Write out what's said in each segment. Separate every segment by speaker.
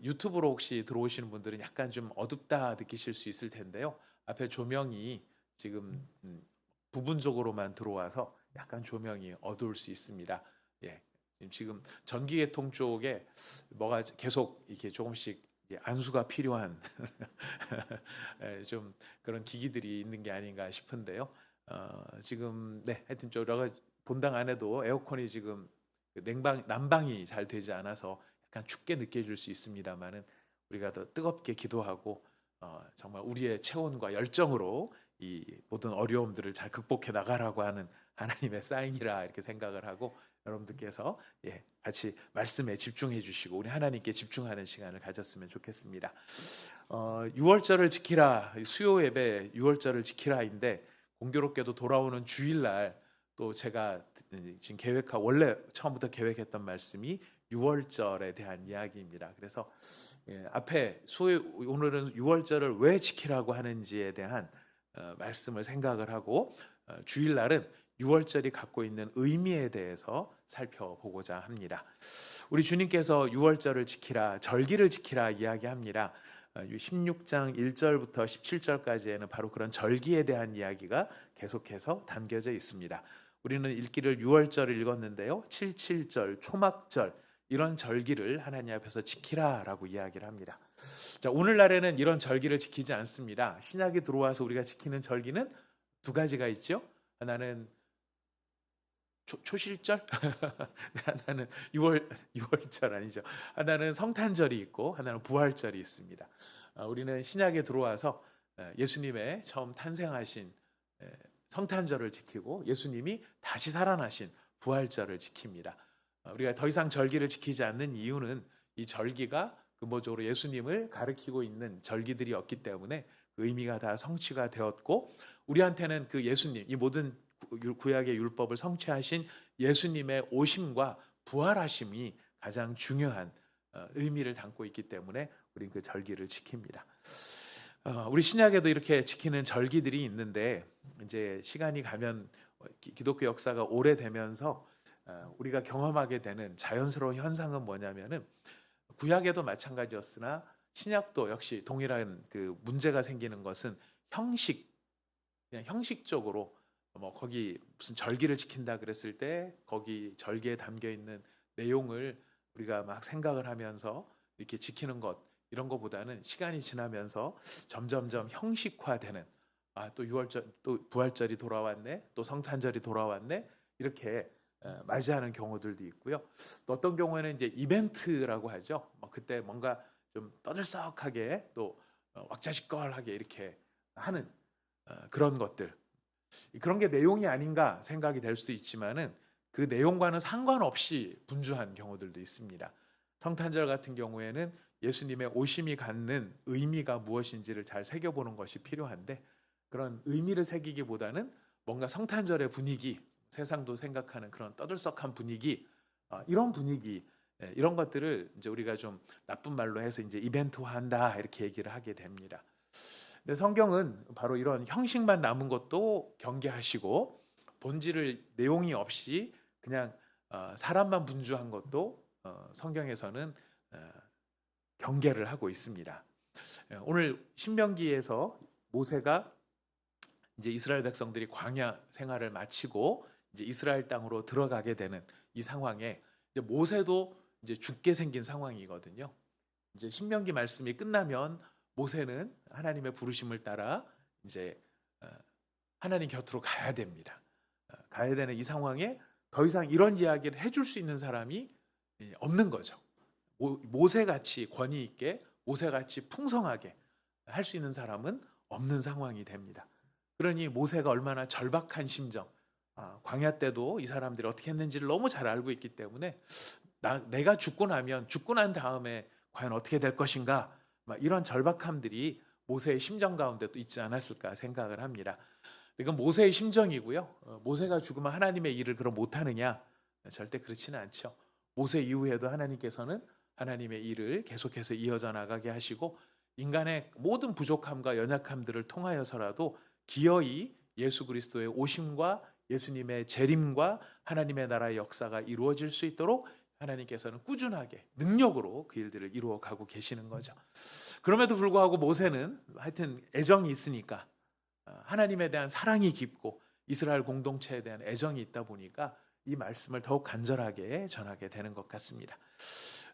Speaker 1: 유튜브로 혹시 들어오시는 분들은 약간 좀 어둡다 느끼실 수 있을 텐데요. 앞에 조명이 지금 부분적으로만 들어와서 약간 조명이 어두울 수 있습니다. 예. 지금 전기계통 쪽에 뭐가 계속 이렇게 조금씩 안수가 필요한 좀 그런 기기들이 있는 게 아닌가 싶은데요. 지금 네, 하여튼 여러 본당 안에도 에어컨이 지금 그 난방이 잘 되지 않아서 약간 춥게 느껴질 수 있습니다만은 우리가 더 뜨겁게 기도하고 정말 우리의 체온과 열정으로 이 모든 어려움들을 잘 극복해 나가라고 하는 하나님의 사인이라 이렇게 생각을 하고 여러분들께서 같이 말씀에 집중해 주시고 우리 하나님께 집중하는 시간을 가졌으면 좋겠습니다. 6월절을 지키라, 수요 예배 6월절을 지키라인데 공교롭게도 돌아오는 주일날 또 제가 지금 원래 처음부터 계획했던 말씀이 6월절에 대한 이야기입니다. 그래서 앞에 오늘은 6월절을 왜 지키라고 하는지에 대한 말씀을 생각을 하고 주일날은 6월절이 갖고 있는 의미에 대해서 살펴보고자 합니다. 우리 주님께서 6월절을 지키라, 절기를 지키라 이야기합니다. 16장 1절부터 17절까지에는 바로 그런 절기에 대한 이야기가 계속해서 담겨져 있습니다. 우리는 읽기를 6월절을 읽었는데요. 77절, 초막절 이런 절기를 하나님 앞에서 지키라라고 이야기를 합니다. 자, 오늘날에는 이런 절기를 지키지 않습니다. 신약이 들어와서 우리가 지키는 절기는 두 가지가 있죠. 하나는 초실절? 하나는 6월절 아니죠. 하나는 성탄절이 있고 하나는 부활절이 있습니다. 우리는 신약에 들어와서 예수님의 처음 탄생하신 성탄절을 지키고 예수님이 다시 살아나신 부활절을 지킵니다. 우리가 더 이상 절기를 지키지 않는 이유는 이 절기가 근본적으로 예수님을 가리키고 있는 절기들이었기 때문에 그 의미가 다 성취가 되었고 우리한테는 그 예수님, 이 모든 구약의 율법을 성취하신 예수님의 오심과 부활하심이 가장 중요한 의미를 담고 있기 때문에 우리는 그 절기를 지킵니다. 우리 신약에도 이렇게 지키는 절기들이 있는데 이제 시간이 가면 기독교 역사가 오래되면서 우리가 경험하게 되는 자연스러운 현상은 뭐냐면은 구약에도 마찬가지였으나 신약도 역시 동일한 그 문제가 생기는 것은 그냥 형식적으로 뭐 거기 무슨 절기를 지킨다 그랬을 때 거기 절기에 담겨 있는 내용을 우리가 막 생각을 하면서 이렇게 지키는 것 이런 것보다는 시간이 지나면서 점점점 형식화되는 또 6월절 또 부활절이 돌아왔네 또 성탄절이 돌아왔네 이렇게 맞이하는 경우들도 있고요. 또 어떤 경우에는 이제 이벤트라고 하죠. 그때 뭔가 좀 떠들썩하게 또 왁자지껄하게 이렇게 하는 그런 것들 그런 게 내용이 아닌가 생각이 될 수도 있지만은 그 내용과는 상관없이 분주한 경우들도 있습니다. 성탄절 같은 경우에는 예수님의 오심이 갖는 의미가 무엇인지를 잘 새겨보는 것이 필요한데 그런 의미를 새기기보다는 뭔가 성탄절의 분위기, 세상도 생각하는 그런 떠들썩한 분위기, 이런 분위기, 이런 것들을 이제 우리가 좀 나쁜 말로 해서 이제 이벤트화한다 이렇게 얘기를 하게 됩니다. 근데 성경은 바로 이런 형식만 남은 것도 경계하시고 본질을 내용이 없이 그냥 사람만 분주한 것도 성경에서는 경계를 하고 있습니다. 오늘 신명기에서 모세가 이제 이스라엘 백성들이 광야 생활을 마치고 이제 이스라엘 땅으로 들어가게 되는 이 상황에 이제 모세도 이제 죽게 생긴 상황이거든요. 이제 신명기 말씀이 끝나면 모세는 하나님의 부르심을 따라 이제 하나님 곁으로 가야 됩니다. 가야 되는 이 상황에 더 이상 이런 이야기를 해줄 수 있는 사람이 없는 거죠. 모세같이 권위 있게 모세같이 풍성하게 할 수 있는 사람은 없는 상황이 됩니다. 그러니 모세가 얼마나 절박한 심정, 광야 때도 이 사람들이 어떻게 했는지를 너무 잘 알고 있기 때문에 내가 죽고 난 다음에 과연 어떻게 될 것인가 이런 절박함들이 모세의 심정 가운데도 있지 않았을까 생각을 합니다. 이건 모세의 심정이고요. 모세가 죽으면 하나님의 일을 그럼 못하느냐? 절대 그렇지는 않죠. 모세 이후에도 하나님께서는 하나님의 일을 계속해서 이어져 나가게 하시고 인간의 모든 부족함과 연약함들을 통하여서라도 기어이 예수 그리스도의 오심과 예수님의 재림과 하나님의 나라의 역사가 이루어질 수 있도록 하나님께서는 꾸준하게 능력으로 그 일들을 이루어 가고 계시는 거죠. 그럼에도 불구하고 모세는 하여튼 애정이 있으니까, 하나님에 대한 사랑이 깊고 이스라엘 공동체에 대한 애정이 있다 보니까 이 말씀을 더욱 간절하게 전하게 되는 것 같습니다.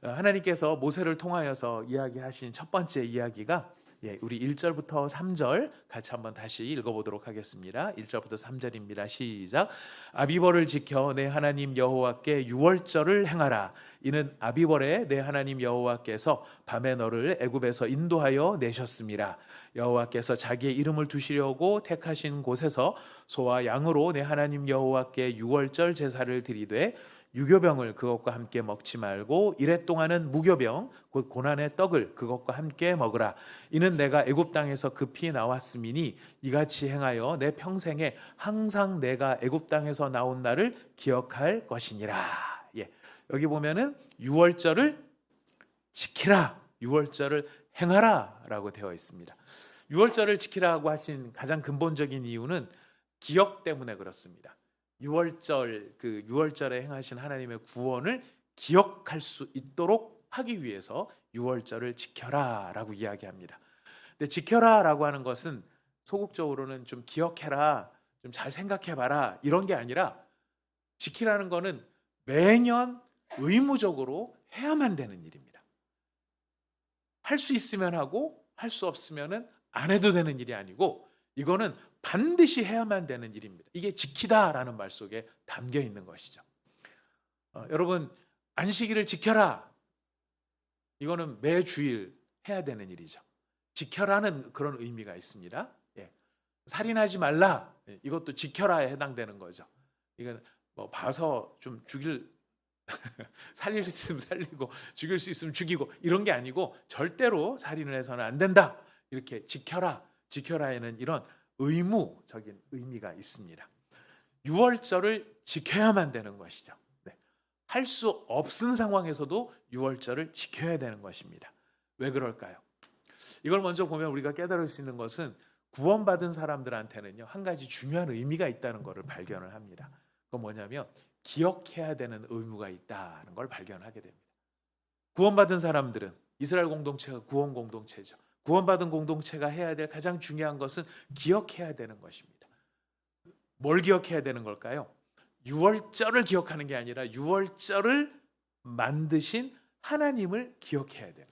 Speaker 1: 하나님께서 모세를 통하여서 이야기하신 첫 번째 이야기가, 우리 1절부터 3절 같이 한번 다시 읽어보도록 하겠습니다. 1절부터 3절입니다. 시작. 아비벌을 지켜 내 하나님 여호와께 유월절을 행하라. 이는 아비벌에 내 하나님 여호와께서 밤에 너를 애굽에서 인도하여 내셨습니다. 여호와께서 자기의 이름을 두시려고 택하신 곳에서 소와 양으로 내 하나님 여호와께 유월절 제사를 드리되 유교병을 그것과 함께 먹지 말고 이레 동안은 무교병 곧 고난의 떡을 그것과 함께 먹으라. 이는 내가 애굽 땅에서 급히 나왔음이니 이같이 행하여 내 평생에 항상 내가 애굽 땅에서 나온 날을 기억할 것이니라. 여기 보면은 유월절을 지키라, 유월절을 행하라라고 되어 있습니다. 유월절을 지키라고 하신 가장 근본적인 이유는 기억 때문에 그렇습니다. 유월절에 행하신 하나님의 구원을 기억할 수 있도록 하기 위해서 유월절을 지켜라라고 이야기합니다. 근데 지켜라라고 하는 것은 소극적으로는 좀 기억해라, 좀 잘 생각해봐라 이런 게 아니라, 지키라는 거는 매년 의무적으로 해야만 되는 일입니다. 할 수 있으면 하고 할 수 없으면은 안 해도 되는 일이 아니고, 이거는 반드시 해야만 되는 일입니다. 이게 지키다라는 말 속에 담겨 있는 것이죠. 여러분, 안식일을 지켜라. 이거는 매주일 해야 되는 일이죠. 지켜라는 그런 의미가 있습니다. 살인하지 말라. 이것도 지켜라에 해당되는 거죠. 이건 뭐 봐서 좀 죽일 살릴 수 있으면 살리고 죽일 수 있으면 죽이고 이런 게 아니고, 절대로 살인을 해서는 안 된다. 이렇게 지켜라에는 이런 의무적인 의미가 있습니다. 유월절을 지켜야만 되는 것이죠. 할 수 없은 상황에서도 유월절을 지켜야 되는 것입니다. 왜 그럴까요? 이걸 먼저 보면 우리가 깨달을 수 있는 것은, 구원받은 사람들한테는요, 한 가지 중요한 의미가 있다는 것을 발견을 합니다. 그건 뭐냐면 기억해야 되는 의무가 있다는 걸 발견하게 됩니다. 구원받은 사람들은, 이스라엘 공동체가 구원 공동체죠. 구원받은 공동체가 해야 될 가장 중요한 것은 기억해야 되는 것입니다. 뭘 기억해야 되는 걸까요? 유월절을 기억하는 게 아니라 유월절을 만드신 하나님을 기억해야 돼요.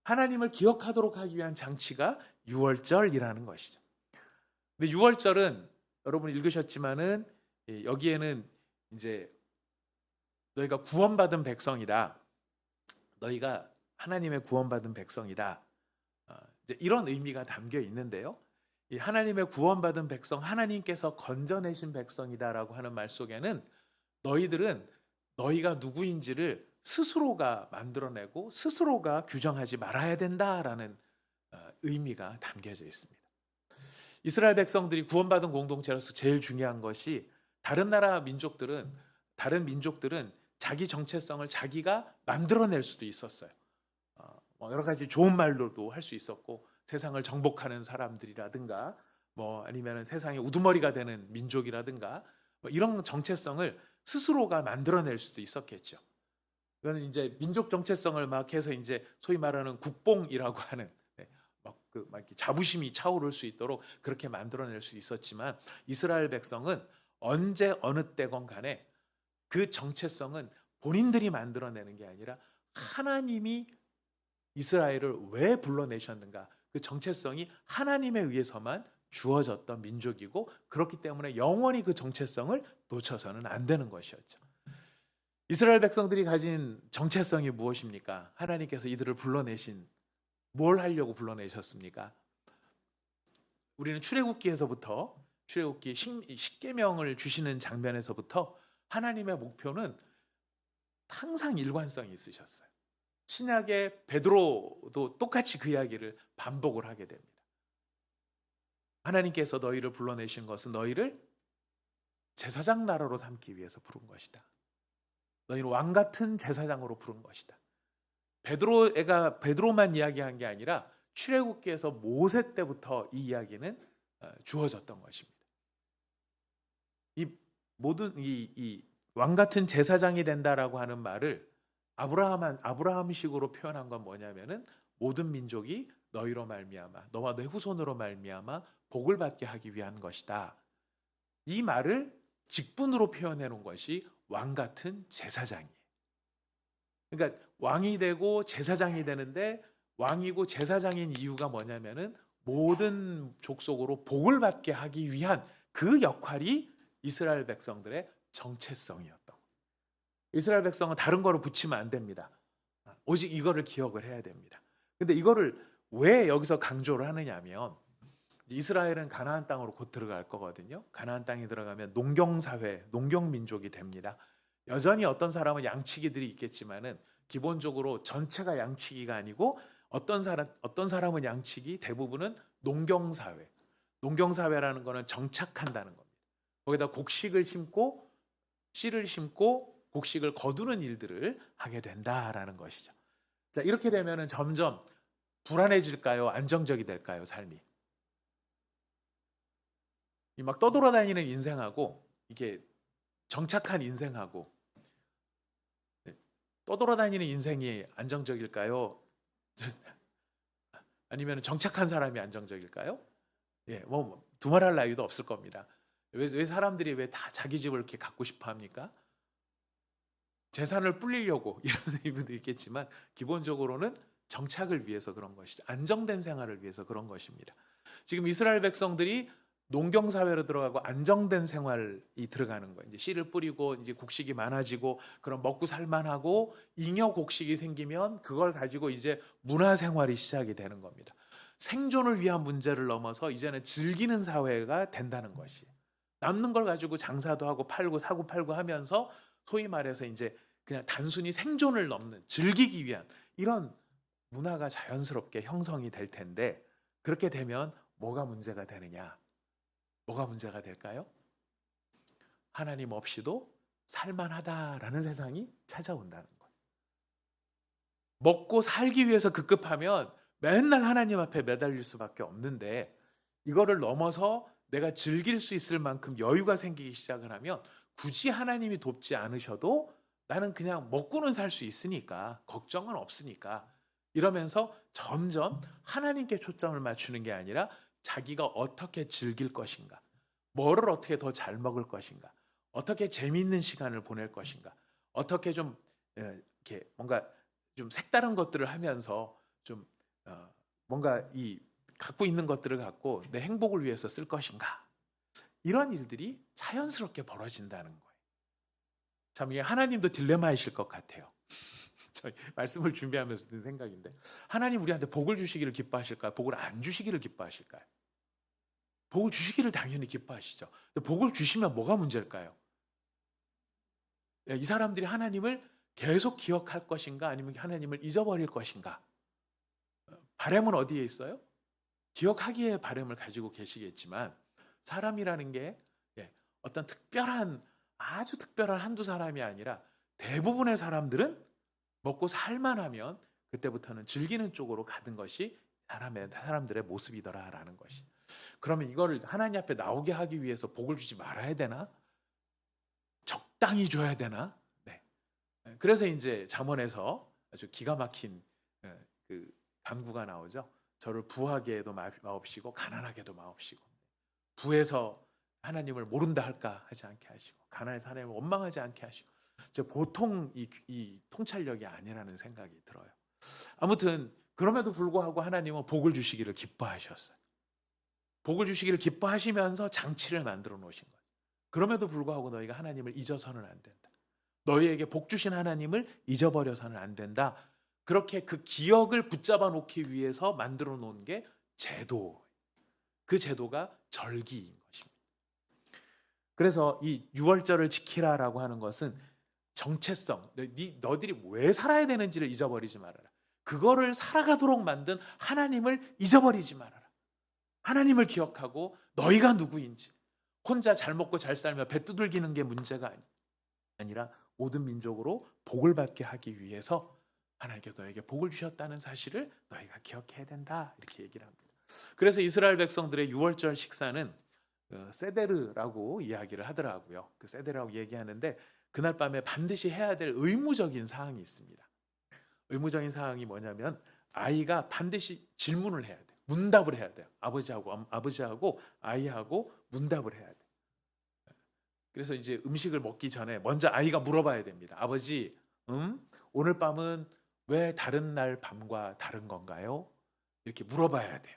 Speaker 1: 하나님을 기억하도록 하기 위한 장치가 유월절이라는 것이죠. 근데 유월절은 여러분 읽으셨지만은, 여기에는 이제 너희가 구원받은 백성이다, 너희가 하나님의 구원받은 백성이다, 이제 이런 의미가 담겨 있는데요. 이 하나님의 구원받은 백성, 하나님께서 건져내신 백성이다라고 하는 말 속에는, 너희들은 너희가 누구인지를 스스로가 만들어내고 스스로가 규정하지 말아야 된다라는 의미가 담겨져 있습니다. 이스라엘 백성들이 구원받은 공동체로서 제일 중요한 것이, 다른 민족들은 자기 정체성을 자기가 만들어낼 수도 있었어요. 여러 가지 좋은 말로도 할 수 있었고, 세상을 정복하는 사람들이라든가, 아니면 세상의 우두머리가 되는 민족이라든가, 이런 정체성을 스스로가 만들어낼 수도 있었겠죠. 이거는 이제 민족 정체성을 막 해서 이제 소위 말하는 국뽕이라고 하는, 막 자부심이 차오를 수 있도록 그렇게 만들어낼 수 있었지만, 이스라엘 백성은 언제 어느 때건 간에 그 정체성은 본인들이 만들어내는 게 아니라 하나님이 이스라엘을 왜 불러내셨는가, 그 정체성이 하나님에 의해서만 주어졌던 민족이고, 그렇기 때문에 영원히 그 정체성을 놓쳐서는 안 되는 것이었죠. 이스라엘 백성들이 가진 정체성이 무엇입니까? 하나님께서 이들을 불러내신, 뭘 하려고 불러내셨습니까? 우리는 출애굽기에서부터, 출애굽기 10계명을 주시는 장면에서부터 하나님의 목표는 항상 일관성이 있으셨어요. 신약의 베드로도 똑같이 그 이야기를 반복을 하게 됩니다. 하나님께서 너희를 불러내신 것은 너희를 제사장 나라로 삼기 위해서 부른 것이다. 너희는 왕 같은 제사장으로 부른 것이다. 베드로만 이야기한 게 아니라 출애굽기에서 모세 때부터 이 이야기는 주어졌던 것입니다. 이 모든 왕 같은 제사장이 된다라고 하는 말을 아브라함식으로 표현한 건 뭐냐면은 모든 민족이 너희로 말미암아 너와 내 후손으로 말미암아 복을 받게 하기 위한 것이다. 이 말을 직분으로 표현해 놓은 것이 왕 같은 제사장이에요. 그러니까 왕이 되고 제사장이 되는데 왕이고 제사장인 이유가 뭐냐면은 모든 족속으로 복을 받게 하기 위한 그 역할이 이스라엘 백성들의 정체성이었던. 이스라엘 백성은 다른 거로 붙이면 안 됩니다. 오직 이거를 기억을 해야 됩니다. 근데 이거를 왜 여기서 강조를 하느냐면 이스라엘은 가나안 땅으로 곧 들어갈 거거든요. 가나안 땅에 들어가면 농경사회, 농경민족이 됩니다. 여전히 어떤 사람은 양치기들이 있겠지만은 기본적으로 전체가 양치기가 아니고 어떤 사람은 양치기, 대부분은 농경사회. 농경사회라는 거는 정착한다는 겁니다. 거기다 곡식을 심고 씨를 심고 곡식을 거두는 일들을 하게 된다라는 것이죠. 자, 이렇게 되면은 점점 불안해질까요? 안정적이 될까요? 삶이. 막 떠돌아다니는 인생하고 이게 정착한 인생하고 떠돌아다니는 인생이 안정적일까요? 아니면 정착한 사람이 안정적일까요? 예, 뭐 두말할 나위도 없을 겁니다. 왜 사람들이 왜 다 자기 집을 이렇게 갖고 싶어 합니까? 재산을 불리려고 이런 이유도 있겠지만 기본적으로는 정착을 위해서 그런 것이죠. 안정된 생활을 위해서 그런 것입니다. 지금 이스라엘 백성들이 농경 사회로 들어가고 안정된 생활이 들어가는 거예요. 이제 씨를 뿌리고 이제 곡식이 많아지고 그럼 먹고 살만하고 잉여 곡식이 생기면 그걸 가지고 이제 문화 생활이 시작이 되는 겁니다. 생존을 위한 문제를 넘어서 이제는 즐기는 사회가 된다는 것이에요. 남는 걸 가지고 장사도 하고 팔고 사고 팔고 하면서 소위 말해서 이제 그냥 단순히 생존을 넘는 즐기기 위한 이런 문화가 자연스럽게 형성이 될 텐데 그렇게 되면 뭐가 문제가 되느냐? 뭐가 문제가 될까요? 하나님 없이도 살만하다라는 세상이 찾아온다는 거예요. 먹고 살기 위해서 급급하면 맨날 하나님 앞에 매달릴 수밖에 없는데 이거를 넘어서 내가 즐길 수 있을 만큼 여유가 생기기 시작을 하면 굳이 하나님이 돕지 않으셔도 나는 그냥 먹고는 살 수 있으니까 걱정은 없으니까 이러면서 점점 하나님께 초점을 맞추는 게 아니라 자기가 어떻게 즐길 것인가, 뭐를 어떻게 더 잘 먹을 것인가, 어떻게 재미있는 시간을 보낼 것인가, 어떻게 좀 이렇게 뭔가 좀 색다른 것들을 하면서 좀 뭔가 이 갖고 있는 것들을 갖고 내 행복을 위해서 쓸 것인가, 이런 일들이 자연스럽게 벌어진다는 거예요. 참 이게 하나님도 딜레마이실 것 같아요. 저희 말씀을 준비하면서 든 생각인데 하나님 우리한테 복을 주시기를 기뻐하실까요? 복을 안 주시기를 기뻐하실까요? 복을 주시기를 당연히 기뻐하시죠. 근데 복을 주시면 뭐가 문제일까요? 이 사람들이 하나님을 계속 기억할 것인가 아니면 하나님을 잊어버릴 것인가? 바람은 어디에 있어요? 기억하기에 바람을 가지고 계시겠지만 사람이라는 게 어떤 특별한 아주 특별한 한두 사람이 아니라 대부분의 사람들은 먹고 살만하면 그때부터는 즐기는 쪽으로 가는 것이 사람들의 모습이더라라는 것이. 그러면 이거를 하나님 앞에 나오게 하기 위해서 복을 주지 말아야 되나? 적당히 줘야 되나? 네. 그래서 이제 잠언에서 아주 기가 막힌 그 간구가 나오죠. 저를 부하게도 마옵시고 가난하게도 마옵시고 부에서 하나님을 모른다 할까 하지 않게 하시고 가난해서 하나님을 원망하지 않게 하시고 보통 이 통찰력이 아니라는 생각이 들어요. 아무튼 그럼에도 불구하고 하나님은 복을 주시기를 기뻐하셨어요. 복을 주시기를 기뻐하시면서 장치를 만들어 놓으신 거예요. 그럼에도 불구하고 너희가 하나님을 잊어서는 안 된다. 너희에게 복 주신 하나님을 잊어버려서는 안 된다. 그렇게 그 기억을 붙잡아 놓기 위해서 만들어 놓은 게 제도. 그 제도가 절기인 것입니다. 그래서 이 유월절을 지키라라고 하는 것은 정체성, 너희들이 왜 살아야 되는지를 잊어버리지 말아라. 그거를 살아가도록 만든 하나님을 잊어버리지 말아라. 하나님을 기억하고 너희가 누구인지 혼자 잘 먹고 잘 살며 배 두들기는 게 문제가 아니라 모든 민족으로 복을 받게 하기 위해서 하나님께서 너에게 복을 주셨다는 사실을 너희가 기억해야 된다 이렇게 얘기를 합니다. 그래서 이스라엘 백성들의 유월절 식사는 세데르라고 이야기를 하더라고요. 그 세데르라고 얘기하는데 그날 밤에 반드시 해야 될 의무적인 사항이 있습니다. 의무적인 사항이 뭐냐면 아이가 반드시 질문을 해야 돼요. 문답을 해야 돼요. 아버지하고 아이하고 문답을 해야 돼요. 그래서 이제 음식을 먹기 전에 먼저 아이가 물어봐야 됩니다. 아버지, 오늘 밤은 왜 다른 날 밤과 다른 건가요? 이렇게 물어봐야 돼요.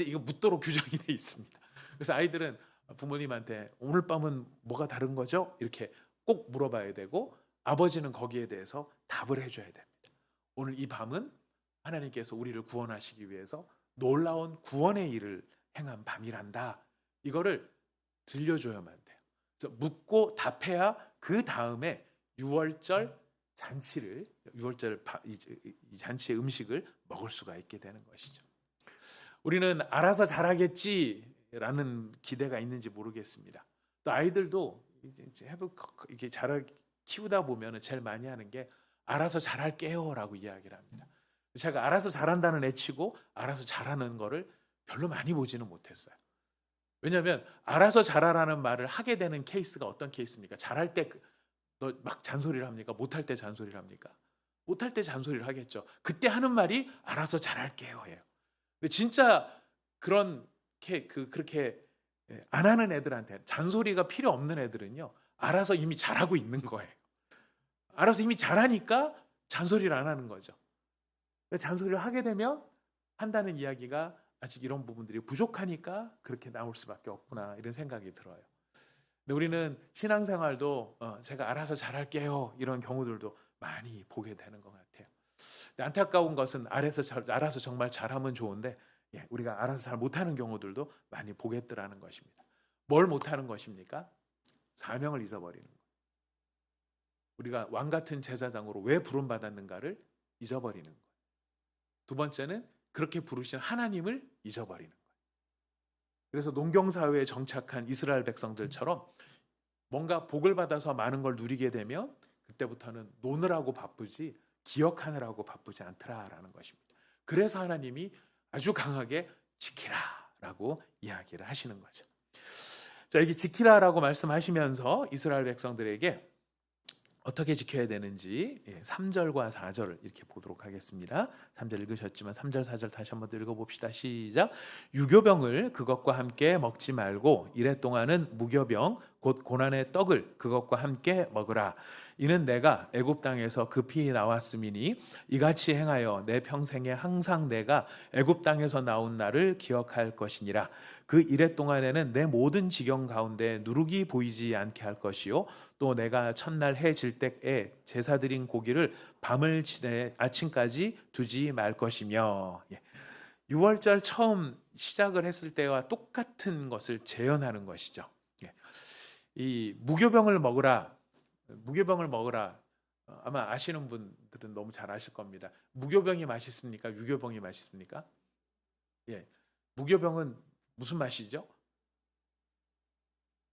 Speaker 1: 이거 묻도록 규정이 돼 있습니다. 그래서 아이들은 부모님한테 오늘 밤은 뭐가 다른 거죠? 이렇게 꼭 물어봐야 되고 아버지는 거기에 대해서 답을 해줘야 됩니다. 오늘 이 밤은 하나님께서 우리를 구원하시기 위해서 놀라운 구원의 일을 행한 밤이란다. 이거를 들려줘야만 돼요. 그래서 묻고 답해야 그 다음에 6월절 이 잔치의 음식을 먹을 수가 있게 되는 것이죠. 우리는 알아서 잘하겠지라는 기대가 있는지 모르겠습니다. 또 아이들도 이렇게 키우다 보면 제일 많이 하는 게 알아서 잘할게요라고 이야기를 합니다. 제가 알아서 잘한다는 애치고 알아서 잘하는 거를 별로 많이 보지는 못했어요. 왜냐하면 알아서 잘하라는 말을 하게 되는 케이스가 어떤 케이스입니까? 잘할 때 너 막 잔소리를 합니까? 못할 때 잔소리를 합니까? 못할 때 잔소리를 하겠죠. 그때 하는 말이 알아서 잘할게요 예요. 근데 진짜 그렇게 안 하는 애들한테 잔소리가 필요 없는 애들은요. 알아서 이미 잘하고 있는 거예요. 알아서 이미 잘하니까 잔소리를 안 하는 거죠. 잔소리를 하게 되면 한다는 이야기가 아직 이런 부분들이 부족하니까 그렇게 나올 수밖에 없구나 이런 생각이 들어요. 근데 우리는 신앙생활도 제가 알아서 잘할게요 이런 경우들도 많이 보게 되는 것 같아요. 근데 안타까운 것은 알아서 정말 잘하면 좋은데 우리가 알아서 잘 못하는 경우들도 많이 보겠더라는 것입니다. 뭘 못하는 것입니까? 사명을 잊어버리는 것. 우리가 왕 같은 제사장으로 왜 부름받았는가를 잊어버리는 거예요. 두 번째는 그렇게 부르신 하나님을 잊어버리는 거예요. 그래서 농경사회에 정착한 이스라엘 백성들처럼 뭔가 복을 받아서 많은 걸 누리게 되면 그때부터는 노느라고 바쁘지 기억하느라고 바쁘지 않더라라는 것입니다. 그래서 하나님이 아주 강하게 지키라라고 이야기를 하시는 거죠. 자, 여기 지키라라고 말씀하시면서 이스라엘 백성들에게 어떻게 지켜야 되는지 3절과 4절을 이렇게 보도록 하겠습니다. 3절 읽으셨지만 3절 4절 다시 한번 읽어봅시다. 시작. 유교병을 그것과 함께 먹지 말고 이래 동안은 무교병 곧 고난의 떡을 그것과 함께 먹으라. 이는 내가 애굽 땅에서 급히 나왔음이니 이같이 행하여 내 평생에 항상 내가 애굽 땅에서 나온 날을 기억할 것이니라. 그 이래 동안에는 내 모든 지경 가운데 누룩이 보이지 않게 할 것이요 또 내가 첫날 해 질 때에 제사 드린 고기를 밤을 지내 아침까지 두지 말 것이며 6월절 처음 시작을 했을 때와 똑같은 것을 재현하는 것이죠. 이 무교병을 먹으라 아마 아시는 분들은 너무 잘 아실 겁니다. 무교병이 맛있습니까? 유교병이 맛있습니까? 무교병은 무슨 맛이죠?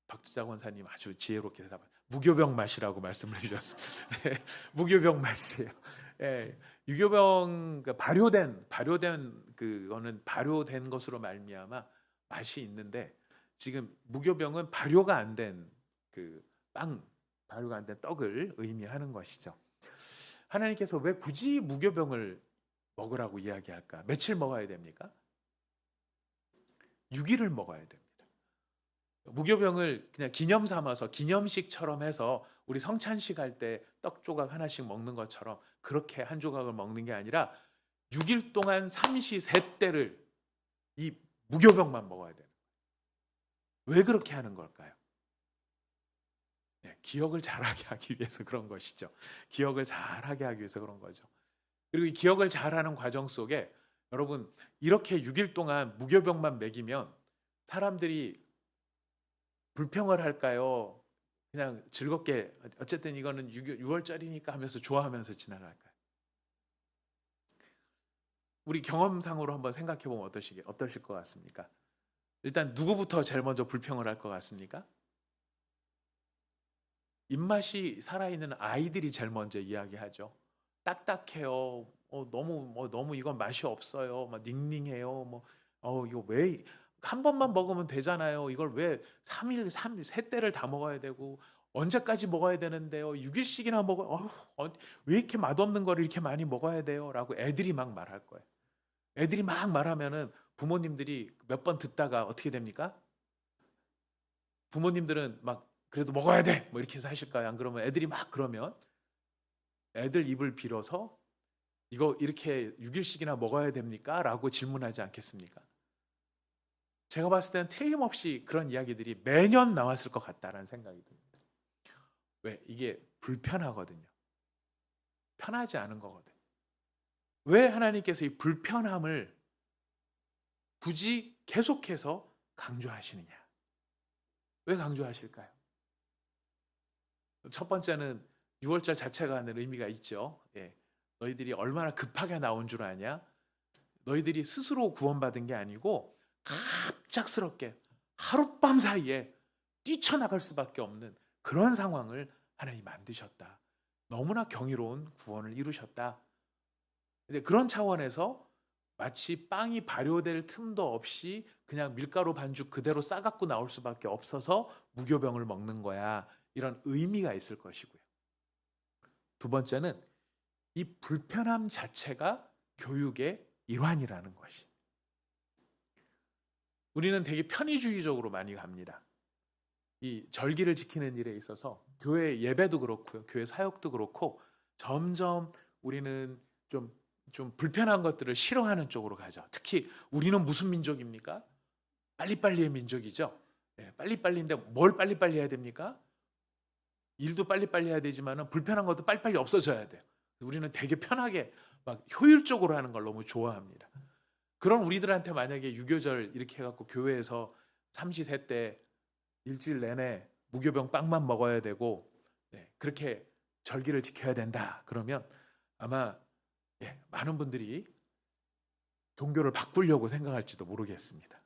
Speaker 1: 박두자 권사님 아주 지혜롭게 대답합니다. 무교병 맛이라고 말씀을 해주셨습니다. 무교병 맛이에요. 유교병 발효된 그거는 발효된 것으로 말미암아 맛이 있는데 지금 무교병은 발효가 안 된 발효가 안 된 떡을 의미하는 것이죠. 하나님께서 왜 굳이 무교병을 먹으라고 이야기할까? 며칠 먹어야 됩니까? 6일을 먹어야 됩니다. 무교병을 그냥 기념 삼아서 기념식처럼 해서 우리 성찬식 할 때 떡 조각 하나씩 먹는 것처럼 그렇게 한 조각을 먹는 게 아니라 6일 동안 삼시세때를 이 무교병만 먹어야 돼요. 왜 그렇게 하는 걸까요? 기억을 잘하게 하기 위해서 그런 것이죠. 기억을 잘하게 하기 위해서 그런 거죠. 그리고 이 기억을 잘하는 과정 속에 여러분 이렇게 6일 동안 무교병만 먹이면 사람들이 불평을 할까요? 그냥 즐겁게 어쨌든 이거는 6월절이니까 하면서 좋아하면서 지나갈까요? 우리 경험상으로 한번 생각해 보면 어떠실 것 같습니까? 일단 누구부터 제일 먼저 불평을 할 것 같습니까? 입맛이 살아있는 아이들이 제일 먼저 이야기하죠. 딱딱해요. 너무 이건 맛이 없어요. 막 닝닝해요. 이거 왜 한 번만 먹으면 되잖아요. 이걸 왜 3일 3일 세 때를 다 먹어야 되고 언제까지 먹어야 되는데요? 6일씩이나 먹어. 왜 이렇게 맛없는 거를 이렇게 많이 먹어야 돼요? 라고 애들이 막 말할 거예요. 애들이 막 말하면은 부모님들이 몇 번 듣다가 어떻게 됩니까? 부모님들은 막 그래도 먹어야 돼! 뭐 이렇게 해서 하실까요? 안 그러면 애들이 막 그러면 애들 입을 빌어서 이거 이렇게 6일씩이나 먹어야 됩니까? 라고 질문하지 않겠습니까? 제가 봤을 때는 틀림없이 그런 이야기들이 매년 나왔을 것 같다라는 생각이 듭니다. 왜? 이게 불편하거든요. 편하지 않은 거거든. 왜 하나님께서 이 불편함을 굳이 계속해서 강조하시느냐? 왜 강조하실까요? 첫 번째는 6월절 자체가 하는 의미가 있죠. 너희들이 얼마나 급하게 나온 줄 아냐? 너희들이 스스로 구원받은 게 아니고 갑작스럽게 하룻밤 사이에 뛰쳐나갈 수밖에 없는 그런 상황을 하나님이 만드셨다. 너무나 경이로운 구원을 이루셨다. 근데 그런 차원에서 마치 빵이 발효될 틈도 없이 그냥 밀가루 반죽 그대로 싸갖고 나올 수밖에 없어서 무교병을 먹는 거야. 이런 의미가 있을 것이고요. 두 번째는 이 불편함 자체가 교육의 일환이라는 것이. 우리는 되게 편의주의적으로 많이 갑니다. 이 절기를 지키는 일에 있어서 교회 예배도 그렇고요. 교회 사역도 그렇고 점점 우리는 좀 불편한 것들을 싫어하는 쪽으로 가죠. 특히 우리는 무슨 민족입니까? 빨리빨리의 민족이죠. 빨리빨리인데 뭘 빨리빨리 해야 됩니까? 일도 빨리빨리 해야 되지만 불편한 것도 빨리빨리 없어져야 돼요. 우리는 되게 편하게 막 효율적으로 하는 걸 너무 좋아합니다. 그런 우리들한테 만약에 유교절 이렇게 해갖고 교회에서 삼시세 때 일주일 내내 무교병 빵만 먹어야 되고 그렇게 절기를 지켜야 된다. 그러면 아마 많은 분들이 종교를 바꾸려고 생각할지도 모르겠습니다.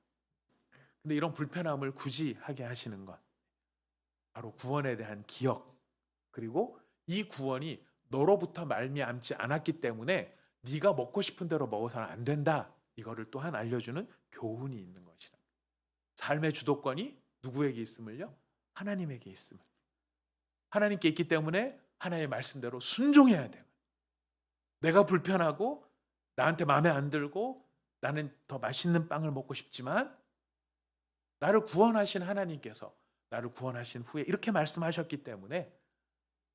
Speaker 1: 근데 이런 불편함을 굳이 하게 하시는 건 바로 구원에 대한 기억, 그리고 이 구원이 너로부터 말미암지 않았기 때문에 네가 먹고 싶은 대로 먹어서는 안 된다. 이거를 또한 알려주는 교훈이 있는 것이라. 삶의 주도권이 누구에게 있음을요? 하나님에게 있음을. 하나님께 있기 때문에 하나님의 말씀대로 순종해야 돼요. 내가 불편하고 나한테 마음에 안 들고 나는 더 맛있는 빵을 먹고 싶지만 나를 구원하신 하나님께서 나를 구원하신 후에 이렇게 말씀하셨기 때문에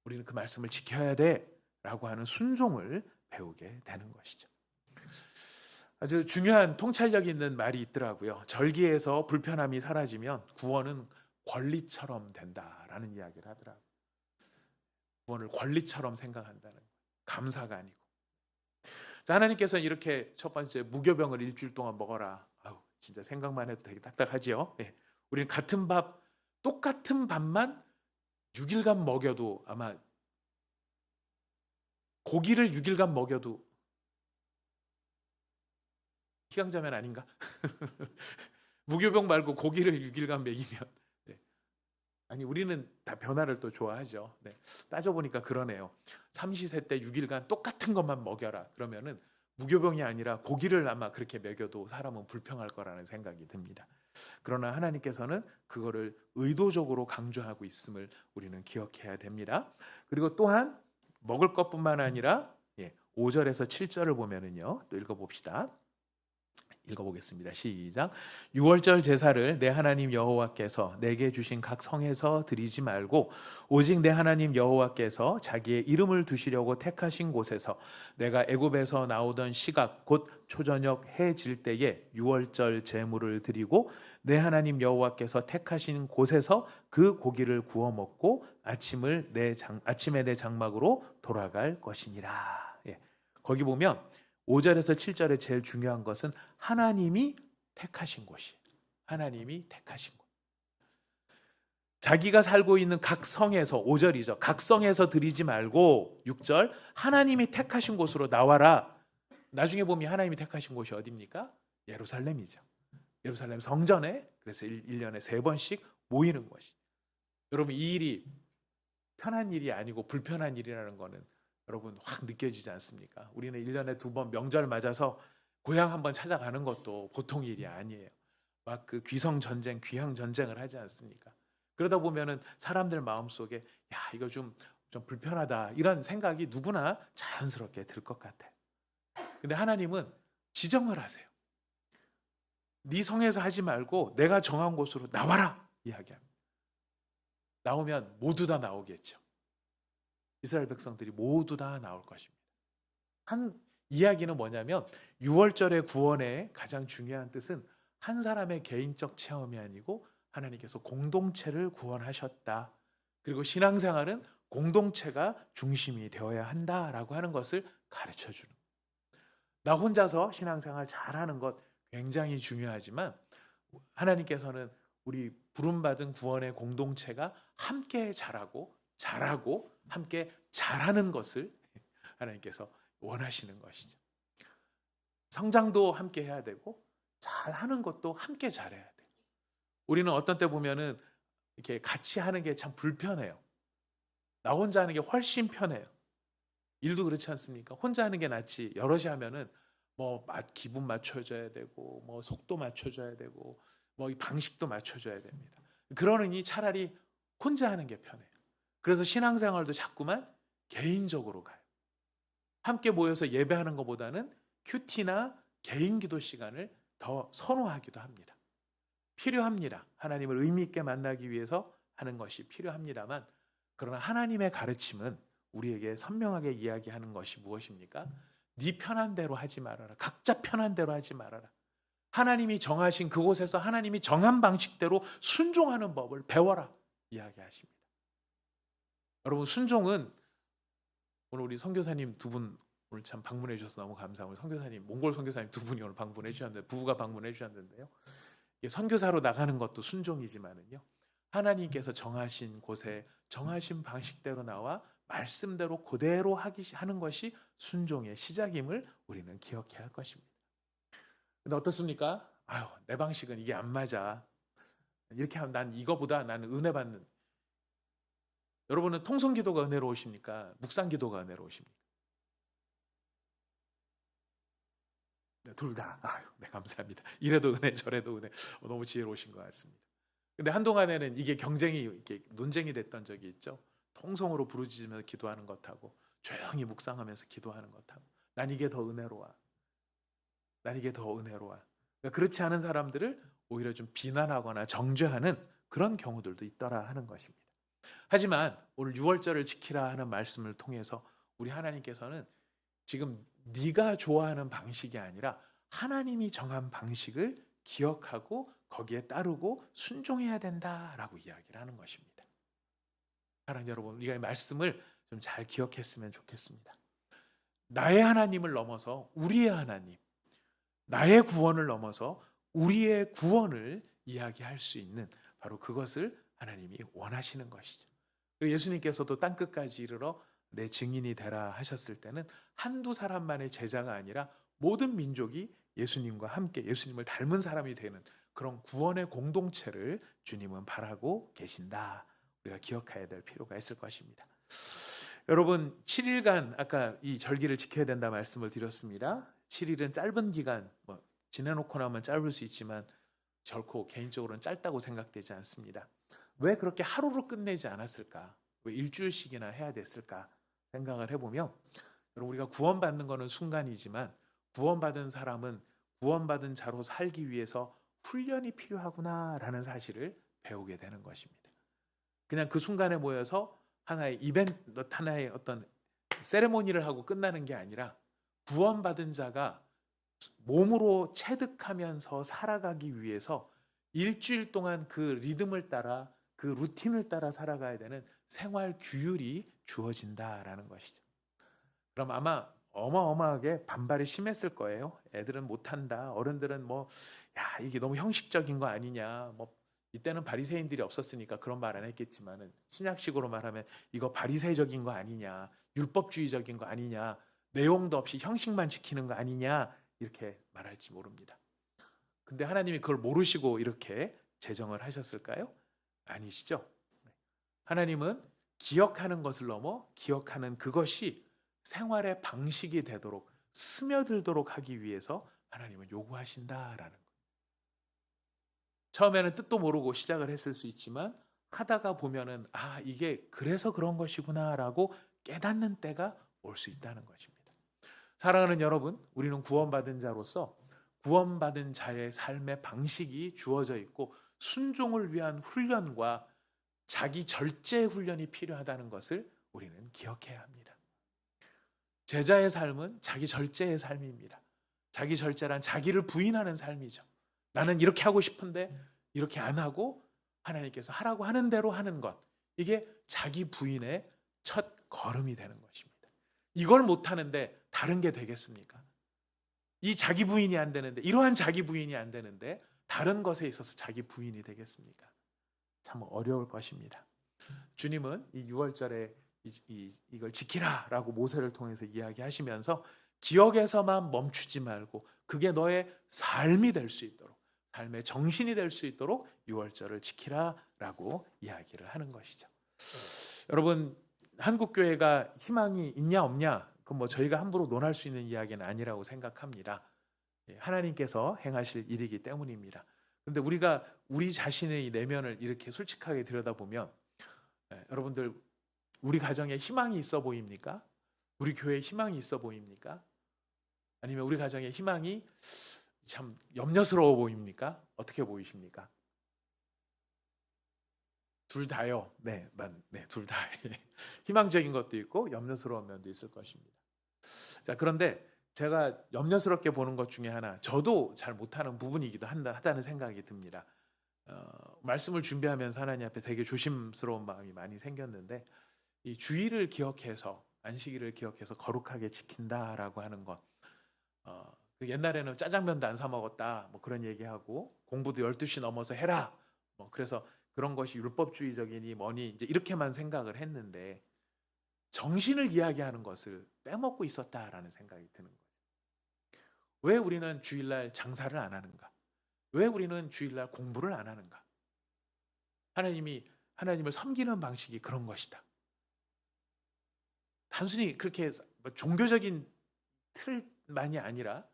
Speaker 1: 우리는 그 말씀을 지켜야 돼 라고 하는 순종을 배우게 되는 것이죠. 아주 중요한 통찰력 있는 말이 있더라고요. 절기에서 불편함이 사라지면 구원은 권리처럼 된다라는 이야기를 하더라고요. 구원을 권리처럼 생각한다는 거예요. 감사가 아니고. 자, 하나님께서는 이렇게 첫 번째 무교병을 일주일 동안 먹어라. 아우, 진짜 생각만 해도 되게 딱딱하지요. 우리는 같은 밥, 똑같은 밥만 6일간 먹여도 아마 고기를 6일간 먹여도 희강자면 아닌가? 무교병 말고 고기를 6일간 먹이면 아니 우리는 다 변화를 또 좋아하죠. 따져보니까 그러네요. 삼시세 때 6일간 똑같은 것만 먹여라. 그러면은 무교병이 아니라 고기를 아마 그렇게 먹여도 사람은 불평할 거라는 생각이 듭니다. 그러나 하나님께서는 그거를 의도적으로 강조하고 있음을 우리는 기억해야 됩니다. 그리고 또한 먹을 것뿐만 아니라 5절에서 7절을 보면은요. 또 읽어봅시다. 읽어보겠습니다. 시작. 6월절 제사를 내 하나님 여호와께서 내게 주신 각 성에서 드리지 말고 오직 내 하나님 여호와께서 자기의 이름을 두시려고 택하신 곳에서 내가 애굽에서 나오던 시각 곧 초저녁 해 질 때에 6월절 제물을 드리고 내 하나님 여호와께서 택하신 곳에서 그 고기를 구워 먹고 아침에 내 장막으로 돌아갈 것이니라. 거기 보면 5절에서 7절에 제일 중요한 것은 하나님이 택하신 곳이에요. 하나님이 택하신 곳. 자기가 살고 있는 각 성에서 5절이죠. 각 성에서 드리지 말고 6절 하나님이 택하신 곳으로 나와라. 나중에 보면 하나님이 택하신 곳이 어디입니까? 예루살렘이죠. 예루살렘 성전에 그래서 1년에 3번씩 모이는 것이. 여러분 이 일이 편한 일이 아니고 불편한 일이라는 거는 여러분 확 느껴지지 않습니까? 우리는 1년에 2번 명절 맞아서 고향 한번 찾아가는 것도 보통 일이 아니에요. 막 그 귀성 전쟁, 귀향 전쟁을 하지 않습니까? 그러다 보면은 사람들 마음속에 야, 이거 좀 불편하다 이런 생각이 누구나 자연스럽게 들 것 같아요. 근데 하나님은 지정을 하세요. 네 성에서 하지 말고 내가 정한 곳으로 나와라 이야기합니다. 나오면 모두 다 나오겠죠. 이스라엘 백성들이 모두 다 나올 것입니다. 한 이야기는 뭐냐면 6월절의 구원의 가장 중요한 뜻은 한 사람의 개인적 체험이 아니고 하나님께서 공동체를 구원하셨다. 그리고 신앙생활은 공동체가 중심이 되어야 한다라고 하는 것을 가르쳐 주는. 나 혼자서 신앙생활 잘하는 것 굉장히 중요하지만 하나님께서는 우리 부름받은 구원의 공동체가 함께 잘하고 함께 잘하는 것을 하나님께서 원하시는 것이죠. 성장도 함께 해야 되고 잘하는 것도 함께 잘해야 돼요. 우리는 어떤 때 보면은 이렇게 같이 하는 게 참 불편해요. 나 혼자 하는 게 훨씬 편해요. 일도 그렇지 않습니까? 혼자 하는 게 낫지. 여럿이 하면은 뭐 기분 맞춰줘야 되고 뭐 속도 맞춰줘야 되고 뭐 이 방식도 맞춰줘야 됩니다. 그러느니 차라리 혼자 하는 게 편해요. 그래서 신앙생활도 자꾸만 개인적으로 가요. 함께 모여서 예배하는 것보다는 큐티나 개인 기도 시간을 더 선호하기도 합니다. 필요합니다. 하나님을 의미 있게 만나기 위해서 하는 것이 필요합니다만 그러나 하나님의 가르침은 우리에게 선명하게 이야기하는 것이 무엇입니까? 네 편한 대로 하지 말아라. 각자 편한 대로 하지 말아라. 하나님이 정하신 그곳에서 하나님이 정한 방식대로 순종하는 법을 배워라 이야기하십니다. 여러분 순종은 오늘 우리 선교사님 두 분 오늘 참 방문해 주셔서 너무 감사하고 선교사님 몽골 선교사님 두 분이 오늘 방문해 주셨는데 부부가 방문해 주셨는데요. 선교사로 나가는 것도 순종이지만은요. 하나님께서 정하신 곳에 정하신 방식대로 나와 말씀대로 그대로 하는 것이 순종의 시작임을 우리는 기억해야 할 것입니다. 근데 어떻습니까? 아유, 내 방식은 이게 안 맞아. 이렇게 하면 난 이거보다 나는 은혜 받는. 여러분은 통성 기도가 은혜로우십니까? 묵상 기도가 은혜로우십니까? 둘 다. 아유, 네, 감사합니다. 이래도 은혜, 저래도 은혜. 너무 지혜로우신 것 같습니다. 근데 한동안에는 이게 경쟁이 이렇게 논쟁이 됐던 적이 있죠. 통성으로 부르짖으면서 기도하는 것하고 조용히 묵상하면서 기도하는 것하고 난 이게 더 은혜로워. 난 이게 더 은혜로워. 그러니까 그렇지 않은 사람들을 오히려 좀 비난하거나 정죄하는 그런 경우들도 있더라 하는 것입니다. 하지만 오늘 6월절을 지키라 하는 말씀을 통해서 우리 하나님께서는 지금 네가 좋아하는 방식이 아니라 하나님이 정한 방식을 기억하고 거기에 따르고 순종해야 된다라고 이야기를 하는 것입니다. 사랑하는 여러분, 우리가 이 말씀을 좀 잘 기억했으면 좋겠습니다. 나의 하나님을 넘어서 우리의 하나님, 나의 구원을 넘어서 우리의 구원을 이야기할 수 있는 바로 그것을 하나님이 원하시는 것이죠. 예수님께서도 땅끝까지 이르러 내 증인이 되라 하셨을 때는 한두 사람만의 제자가 아니라 모든 민족이 예수님과 함께 예수님을 닮은 사람이 되는 그런 구원의 공동체를 주님은 바라고 계신다. 우리가 기억해야 될 필요가 있을 것입니다. 여러분 7일간 아까 이 절기를 지켜야 된다 말씀을 드렸습니다. 7일은 짧은 기간 지내놓고 나면 짧을 수 있지만 결코 개인적으로는 짧다고 생각되지 않습니다. 왜 그렇게 하루로 끝내지 않았을까? 왜 일주일씩이나 해야 됐을까? 생각을 해보면 여러분 우리가 구원받는 것은 순간이지만 구원받은 사람은 구원받은 자로 살기 위해서 훈련이 필요하구나라는 사실을 배우게 되는 것입니다. 그냥 그 순간에 모여서 하나의 이벤트, 하나의 어떤 세레모니를 하고 끝나는 게 아니라 구원받은 자가 몸으로 체득하면서 살아가기 위해서 일주일 동안 그 리듬을 따라 그 루틴을 따라 살아가야 되는 생활 규율이 주어진다라는 것이죠. 그럼 아마 어마어마하게 반발이 심했을 거예요. 애들은 못한다. 어른들은 야 이게 너무 형식적인 거 아니냐. 이때는 바리새인들이 없었으니까 그런 말 안 했겠지만은 신약식으로 말하면 이거 바리새적인 거 아니냐. 율법주의적인 거 아니냐. 내용도 없이 형식만 지키는 거 아니냐. 이렇게 말할지 모릅니다. 근데 하나님이 그걸 모르시고 이렇게 제정을 하셨을까요? 아니시죠. 하나님은 기억하는 것을 넘어 기억하는 그것이 생활의 방식이 되도록 스며들도록 하기 위해서 하나님은 요구하신다라는 거예요. 처음에는 뜻도 모르고 시작을 했을 수 있지만 하다가 보면은 이게 그래서 그런 것이구나라고 깨닫는 때가 올 수 있다는 것입니다. 사랑하는 여러분, 우리는 구원받은 자로서 구원받은 자의 삶의 방식이 주어져 있고 순종을 위한 훈련과 자기 절제 훈련이 필요하다는 것을 우리는 기억해야 합니다. 제자의 삶은 자기 절제의 삶입니다. 자기 절제란 자기를 부인하는 삶이죠. 나는 이렇게 하고 싶은데 이렇게 안 하고 하나님께서 하라고 하는 대로 하는 것. 이게 자기 부인의 첫 걸음이 되는 것입니다. 이걸 못하는데 다른 게 되겠습니까? 이 자기 부인이 안 되는데, 이러한 자기 부인이 안 되는데 다른 것에 있어서 자기 부인이 되겠습니까? 참 어려울 것입니다. 주님은 이 6월절에 이걸 지키라라고 모세를 통해서 이야기하시면서 기억에서만 멈추지 말고 그게 너의 삶이 될 수 있도록, 삶의 정신이 될 수 있도록 6월절을 지키라라고 이야기를 하는 것이죠. 여러분, 한국교회가 희망이 있냐 없냐, 그건 뭐 저희가 함부로 논할 수 있는 이야기는 아니라고 생각합니다. 하나님께서 행하실 일이기 때문입니다. 그런데 우리가 우리 자신의 내면을 이렇게 솔직하게 들여다보면, 여러분들, 우리 가정에 희망이 있어 보입니까? 우리 교회에 희망이 있어 보입니까? 아니면 우리 가정에 희망이 참 염려스러워 보입니까? 어떻게 보이십니까? 둘 다요. 네, 둘 다. 희망적인 것도 있고 염려스러운 면도 있을 것입니다. 자, 그런데 제가 염려스럽게 보는 것 중에 하나, 저도 잘 못하는 부분이기도 하다는 생각이 듭니다. 말씀을 준비하면서 하나님 앞에 되게 조심스러운 마음이 많이 생겼는데, 이 주의를 기억해서, 안식일을 기억해서 거룩하게 지킨다라고 하는 것. 옛날에는 짜장면도 안 사 먹었다, 뭐 그런 얘기하고, 공부도 12시 넘어서 해라, 뭐 그래서 그런 것이 율법주의적이니 뭐니 이제 이렇게만 생각을 했는데, 정신을 이야기하는 것을 빼먹고 있었다라는 생각이 드는 거죠. 왜 우리는 주일날 장사를 안 하는가? 왜 우리는 주일날 공부를 안 하는가? 하나님을 섬기는 방식이 그런 것이다. 단순히 그렇게 종교적인 틀만이 아니라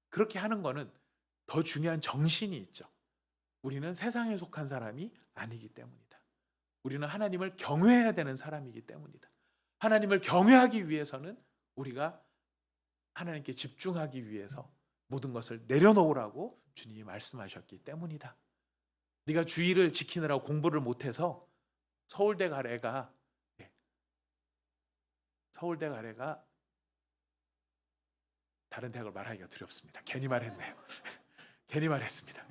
Speaker 1: 그렇게 하는 거는 더 중요한 정신이 있죠. 우리는 세상에 속한 사람이 아니기 때문이다. 우리는 하나님을 경외해야 되는 사람이기 때문이다. 하나님을 경외하기 위해서는 우리가 하나님께 집중하기 위해서 모든 것을 내려놓으라고 주님이 말씀하셨기 때문이다. 네가 주일을 지키느라고 공부를 못해서 서울대 갈 애가 다른 대학을 말하기가 두렵습니다. 괜히 말했네요. 괜히 말했습니다.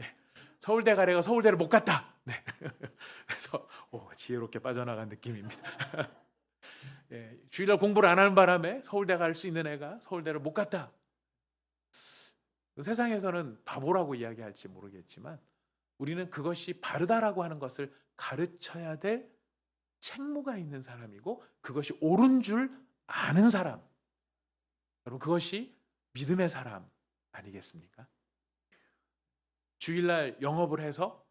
Speaker 1: 서울대 갈 애가 서울대를 못 갔다. 그래서 지혜롭게 빠져나간 느낌입니다. 주일날 공부를 안 하는 바람에 서울대 갈 수 있는 애가 서울대를 못 갔다. 세상에서는 바보라고 이야기할지 모르겠지만 우리는 그것이 바르다라고 하는 것을 가르쳐야 될 책무가 있는 사람이고, 그것이 옳은 줄 아는 사람, 여러분, 그것이 믿음의 사람 아니겠습니까? 주일날 영업을 해서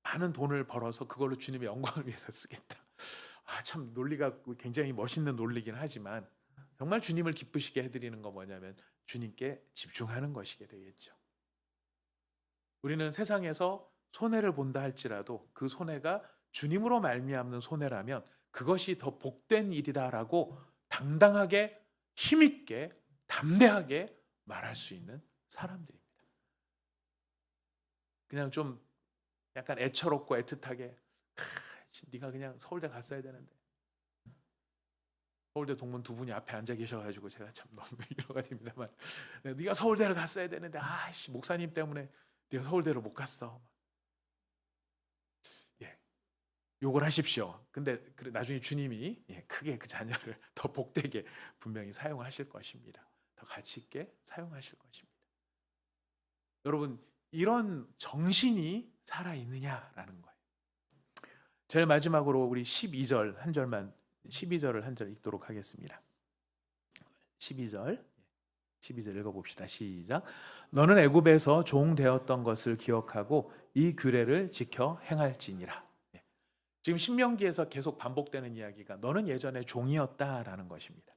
Speaker 1: 많은 돈을 벌어서 그걸로 주님의 영광을 위해서 쓰겠다. 참 논리가 굉장히 멋있는 논리긴 하지만 정말 주님을 기쁘시게 해드리는 건 뭐냐면 주님께 집중하는 것이게 되겠죠. 우리는 세상에서 손해를 본다 할지라도 그 손해가 주님으로 말미암는 손해라면 그것이 더 복된 일이다라고 당당하게, 힘있게, 담대하게 말할 수 있는 사람들입니다. 그냥 좀 약간 애처롭고 애틋하게, 네가 그냥 서울대 갔어야 되는데, 서울대 동문 두 분이 앞에 앉아 계셔가지고 제가 참 너무 위로가 됩니다만, 네가 서울대를 갔어야 되는데 목사님 때문에 네가 서울대를 못 갔어. 욕을 하십시오. 근데 나중에 주님이 크게 그 자녀를 더 복되게 분명히 사용하실 것입니다. 더 가치 있게 사용하실 것입니다. 여러분, 이런 정신이 살아있느냐라는 거예요. 제일 마지막으로 우리 12절 한 절만, 12절을 한 절 읽도록 하겠습니다. 12절 읽어봅시다. 시작. 너는 애굽에서 종 되었던 것을 기억하고 이 규례를 지켜 행할지니라. 지금 신명기에서 계속 반복되는 이야기가 너는 예전에 종이었다라는 것입니다.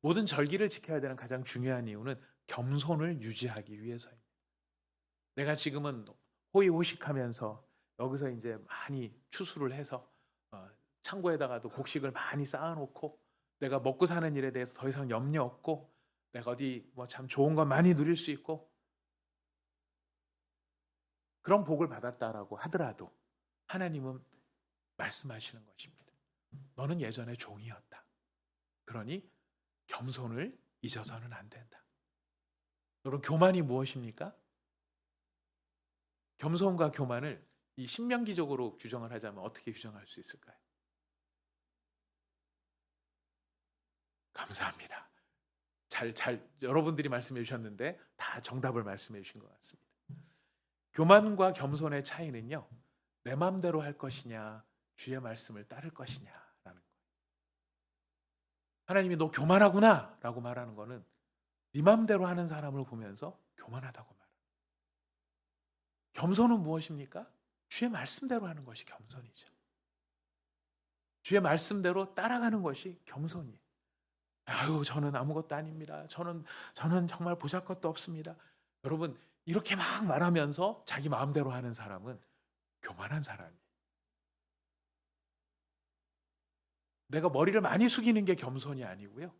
Speaker 1: 모든 절기를 지켜야 되는 가장 중요한 이유는 겸손을 유지하기 위해서입니다. 내가 지금은 호의호식하면서 여기서 이제 많이 추수를 해서 창고에다가도 곡식을 많이 쌓아놓고 내가 먹고 사는 일에 대해서 더 이상 염려 없고 내가 어디 뭐 참 좋은 거 많이 누릴 수 있고 그런 복을 받았다라고 하더라도 하나님은 말씀하시는 것입니다. 너는 예전에 종이었다. 그러니 겸손을 잊어서는 안 된다. 여러분, 교만이 무엇입니까? 겸손과 교만을 이 신명기적으로 규정을 하자면 어떻게 규정할 수 있을까요? 감사합니다. 여러분들이 말씀해 주셨는데 다 정답을 말씀해 주신 것 같습니다. 교만과 겸손의 차이는요, 내 마음대로 할 것이냐, 주의 말씀을 따를 것이냐라는 거예요. 하나님이 너 교만하구나 라고 말하는 거는 네 마음대로 하는 사람을 보면서 교만하다고 말합니다. 겸손은 무엇입니까? 주의 말씀대로 하는 것이 겸손이죠. 주의 말씀대로 따라가는 것이 겸손이에요. 아유, 저는 아무것도 아닙니다. 저는 정말 보잘것도 없습니다. 여러분, 이렇게 막 말하면서 자기 마음대로 하는 사람은 교만한 사람이에요. 내가 머리를 많이 숙이는 게 겸손이 아니고요.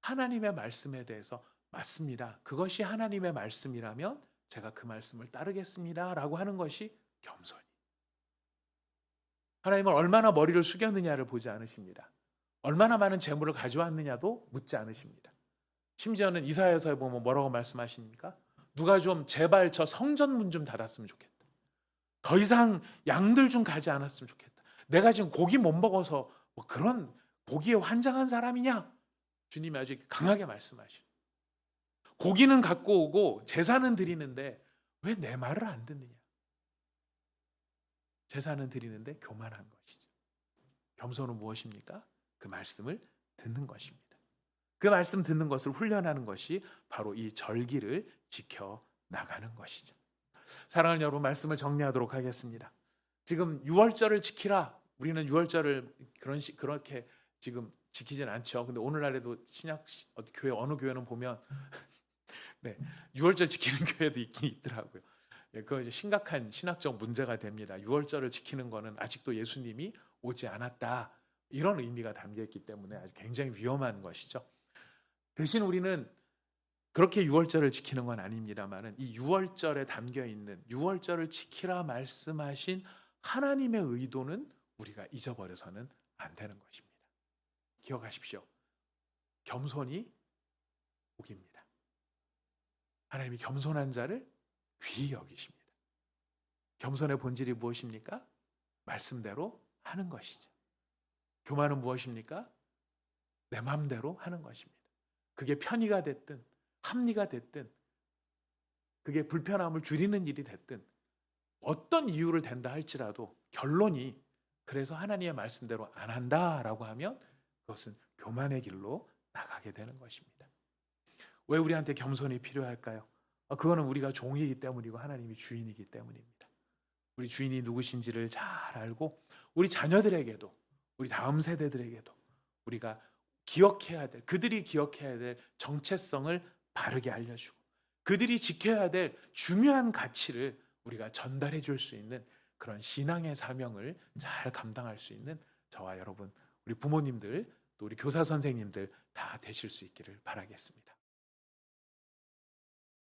Speaker 1: 하나님의 말씀에 대해서 맞습니다. 그것이 하나님의 말씀이라면 제가 그 말씀을 따르겠습니다. 라고 하는 것이 겸손이에요. 하나님은 얼마나 머리를 숙였느냐를 보지 않으십니다. 얼마나 많은 재물을 가져왔느냐도 묻지 않으십니다. 심지어는 이사야서에 보면 뭐라고 말씀하십니까? 누가 좀 제발 저 성전문 좀 닫았으면 좋겠다. 더 이상 양들 좀 가지 않았으면 좋겠다. 내가 지금 고기 못 먹어서 뭐 그런 고기에 환장한 사람이냐? 주님이 아주 강하게 말씀하시죠. 고기는 갖고 오고 제사는 드리는데 왜 내 말을 안 듣느냐? 제사는 드리는데 교만한 것이죠. 겸손은 무엇입니까? 그 말씀을 듣는 것입니다. 그 말씀 듣는 것을 훈련하는 것이 바로 이 절기를 지켜 나가는 것이죠. 사랑하는 여러분, 말씀을 정리하도록 하겠습니다. 지금 유월절을 지키라. 우리는 유월절을 그렇게 지금 지키진 않죠. 근데 오늘날에도 신약 교회 어느 교회는 보면 네, 유월절 지키는 교회도 있긴 있더라고요. 그거 이제 심각한 신학적 문제가 됩니다. 유월절을 지키는 거는 아직도 예수님이 오지 않았다. 이런 의미가 담겨 있기 때문에 아주 굉장히 위험한 것이죠. 대신 우리는 그렇게 유월절을 지키는 건 아닙니다만은 이 유월절에 담겨 있는 유월절을 지키라 말씀하신 하나님의 의도는 우리가 잊어버려서는 안 되는 것입니다. 기억하십시오. 겸손이 복입니다. 하나님이 겸손한 자를 귀히 여기십니다. 겸손의 본질이 무엇입니까? 말씀대로 하는 것이죠. 교만은 무엇입니까? 내 마음대로 하는 것입니다. 그게 편의가 됐든 합리가 됐든 그게 불편함을 줄이는 일이 됐든 어떤 이유를 댄다 할지라도 결론이 그래서 하나님의 말씀대로 안 한다라고 하면 그것은 교만의 길로 나가게 되는 것입니다. 왜 우리한테 겸손이 필요할까요? 그거는 우리가 종이기 때문이고 하나님이 주인이기 때문입니다. 우리 주인이 누구신지를 잘 알고 우리 자녀들에게도 우리 다음 세대들에게도 우리가 기억해야 될, 그들이 기억해야 될 정체성을 바르게 알려주고 그들이 지켜야 될 중요한 가치를 우리가 전달해 줄 수 있는 그런 신앙의 사명을 잘 감당할 수 있는 저와 여러분, 우리 부모님들, 또 우리 교사 선생님들 다 되실 수 있기를 바라겠습니다.